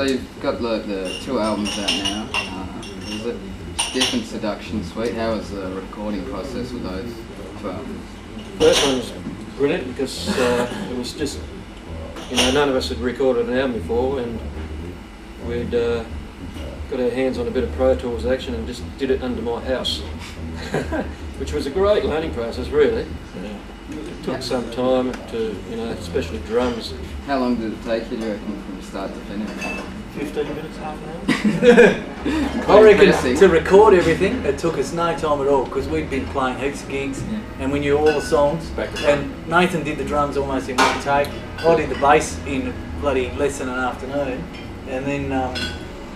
So you've got the 2 albums out now. Is it different Seduction Suite? How was the recording process with those 2 albums? First one was brilliant because it was just, none of us had recorded an album before, and we'd got our hands on a bit of Pro Tools action and just did it under my house, which was a great learning process, really. It took some time to, especially drums. How long did it take you, do you reckon, from start to finish? 15 minutes, half an hour. I reckon to record everything, it took us no time at all because we'd been playing heaps of gigs and we knew all the songs. And Nathan did the drums almost in one take. I did the bass in bloody less than an afternoon, and then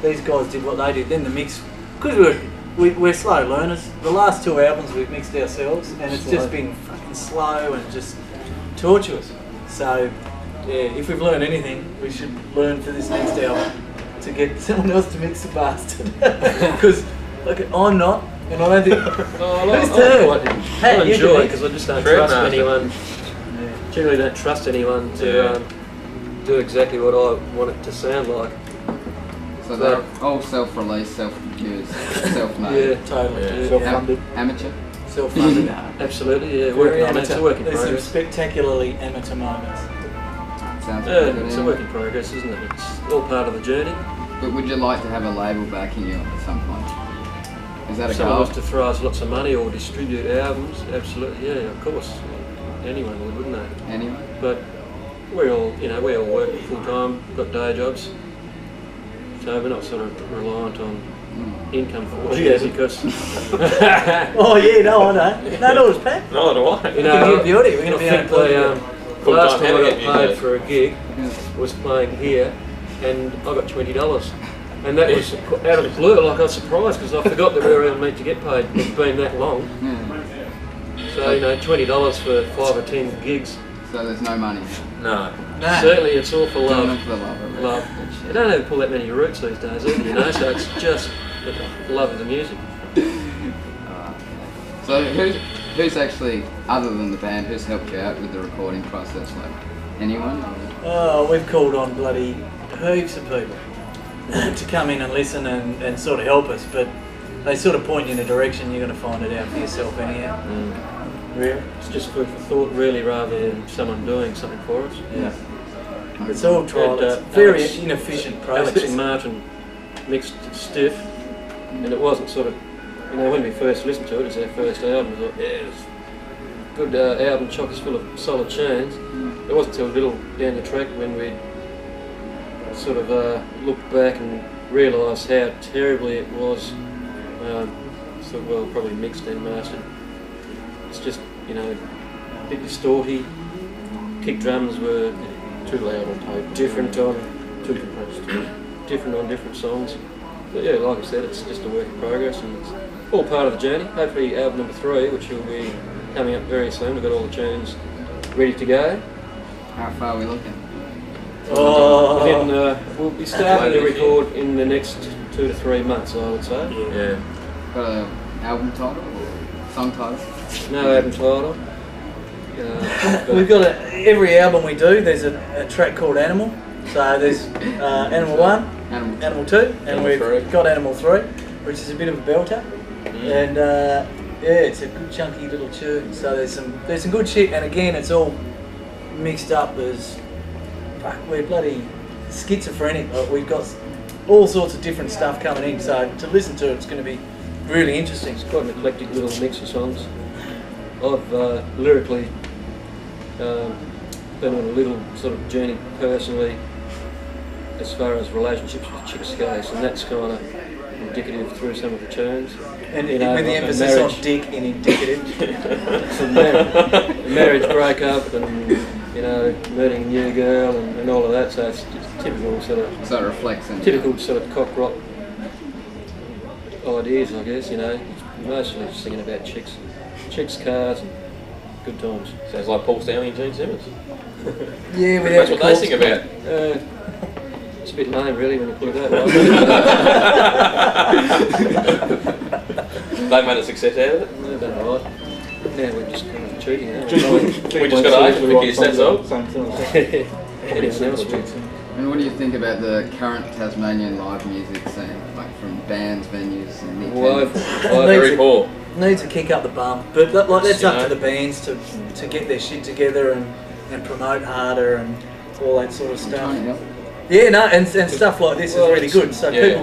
these guys did what they did. Then the mix, because we're slow learners. The last 2 albums we've mixed ourselves, and it's just been fucking slow and just torturous. So yeah, if we've learned anything, we should learn for this next album to get someone else to mix the bastard. Because I'm not, and I don't think. I enjoy it because I just don't trust anyone. Generally, don't trust anyone to do exactly what I want it to sound like. So they're all self-released, self-produced, self-made. Yeah, totally. Yeah. Self-funded. Amateur? Self-funded. Absolutely, yeah. Very It's a work in There's some progress. spectacularly amateur moments. Sounds good. It's a work in progress, isn't it? It's all part of the journey. But would you like to have a label backing you at some point? Is that a Someone goal? wants to throw us lots of money or distribute albums, absolutely, yeah, of course. Anyone would, wouldn't they? Anyone? But we all work full time, got day jobs, so we're not sort of reliant on income fortunately because. Oh yeah, no, I don't. No, no, it's Pat. No, do I. We're going to be able to play. Last time I got paid for a gig was playing here, and I got $20. And that was out of the blue, like I was surprised because I forgot that we were meant to get paid. It's been that long. So, $20 for 5 or 10 gigs. So there's no money? No. Certainly it's all for love. Doing it for the love of it. Love. You don't have to pull that many roots these days either, so it's just the love of the music. So who's actually, other than the band, who's helped you out with the recording process? Like anyone? Oh, we've called on bloody heaps of people to come in and listen and sort of help us, but they sort of point you in a direction. You're going to find it out for yourself anyhow. Really? It's just food for thought, really, rather than someone doing something for us. Yeah. It's all trial. It's very inefficient process. Alex and Martin mixed it stiff, and it wasn't sort of, when we first listened to it, it's our first album, we thought, it's a good album, chock is full of solid tunes. It wasn't until a little down the track when we sort of looked back and realised how terribly it was, probably mixed and mastered. It's just, a bit distorty. Kick drums were too loud on tape, different on, too compressed, different on different songs. But yeah, like I said, it's just a work in progress and it's all part of the journey. Hopefully album number 3, which will be coming up very soon, we've got all the tunes ready to go. How far are we looking? We'll be starting to record in the next 2 to 3 months, I would say. Yeah. Got an album title or song title? No album title. We've got every album we do, there's a track called Animal. So there's Animal 1, Animal 2, and we've got Animal 3, which is a bit of a belter. And it's a good chunky little tune. So there's some good shit, and again it's all mixed up as we're bloody schizophrenic. Like, we've got all sorts of different stuff coming in, so to listen to it's going to be really interesting. It's quite an eclectic little mix of songs. I've lyrically been on a little sort of journey personally as far as relationships with chicks goes, and that's kind of indicative through some of the tunes. And with the emphasis on dick in indicative. Marriage breakup and meeting a new girl and all of that, so it's just typical sort of. So it reflects in typical sort of cock rock ideas, I guess. Mostly just singing about chicks, cars, and good times. Sounds like Paul Stanley and Gene Simmons. Yeah, that's what they sing about. It's a bit lame, really, when you put it that way. They made a success out of it. They've done all right. Now we're just kind of cheating. We just got to for kids, that's all. Anything else? And what do you think about the current Tasmanian live music scene, like from bands, venues, and the Woeful. Very poor. Needs to kick up the bum, but like that's You up know. to the bands to get their shit together and promote harder and all that sort of stuff. Yeah, no, and stuff like this is really good. So Yeah,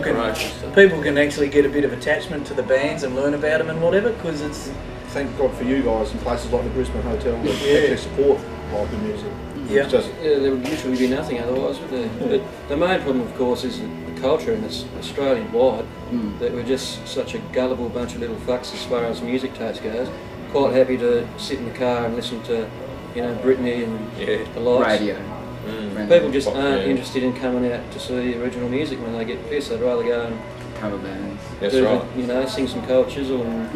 people can actually get a bit of attachment to the bands and learn about them and whatever, because it's. Thank God for you guys in places like the Brisbane Hotel that actually support live music. Yeah. It's just, There would literally be nothing otherwise, would there? But the main problem, of course, is the culture in this Australian-wide, that we're just such a gullible bunch of little fucks as far as music taste goes. Quite happy to sit in the car and listen to, you know, Britney and the likes. Radio. People just aren't Yeah. interested in coming out to see original music when they get pissed. They'd rather go and Cover bands. That's do, right. you know, sing some Cold Chisel and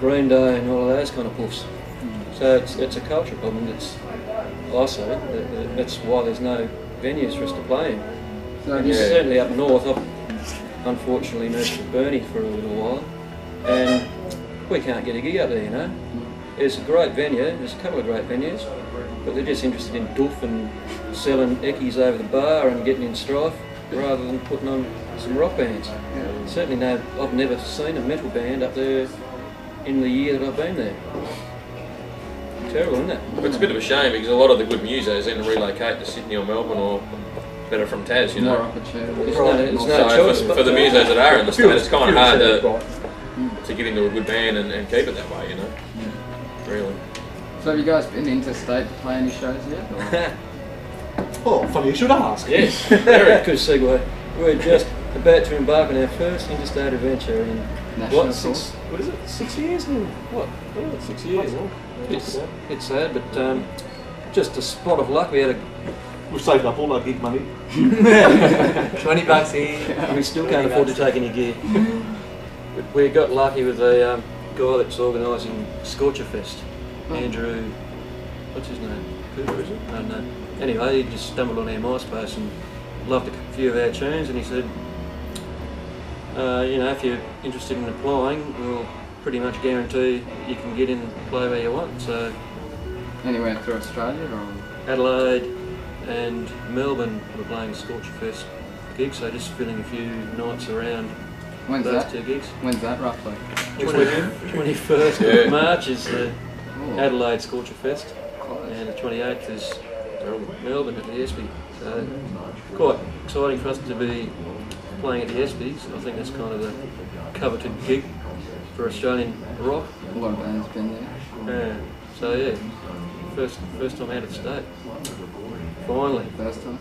Green Day and all of those kind of puffs. So it's a culture problem. I say that's why there's no venues for us to play in. So And certainly up north, I've unfortunately moved to Burnie for a little while, and we can't get a gig up there, you know. There's a great venue, there's a couple of great venues, but they're just interested in doof and selling eckies over the bar and getting in strife rather than putting on some rock bands. Certainly no, I've never seen a metal band up there in the year that I've been there. Terrible, isn't it? But it's a bit of a shame because a lot of the good musos then relocate to Sydney or Melbourne or better from Tas, you more know. opportunities. There's no So choice. for the musos that are in the state, it's kind of hard right. to get into a good band and keep it that way, you know. Really. So have you guys been interstate to play any shows yet? Or? Oh, funny you should ask. Yes, very good segue. We're just about to embark on our first interstate adventure in National what is it? 6 years now? What? Oh, 6 years. It's sad, but just a spot of luck. We had We've saved up all our gig money. $20 here. we still can't afford to take any gear. We got lucky with a guy that's organising Scorcher Fest. Andrew, what's his name? Cooper, is it? I don't know. Anyway, he just stumbled on our MySpace and loved a few of our tunes, and he said, you know, if you're interested in applying, we'll pretty much guarantee you can get in and play where you want. So Anywhere through Australia or? Adelaide and Melbourne were playing a Scorcher Fest gig, so just filling a few nights around When's those that? 2 gigs. When's that roughly? 21st Yeah. of March is the Oh, Adelaide Scorcher Fest, close. and the 28th is Melbourne at the Espy. So quite exciting for us to be playing at the Espys. I think that's kind of the coveted gig for Australian rock. A lot of bands been there. Yeah. So yeah, first time out of the state. Finally. First time.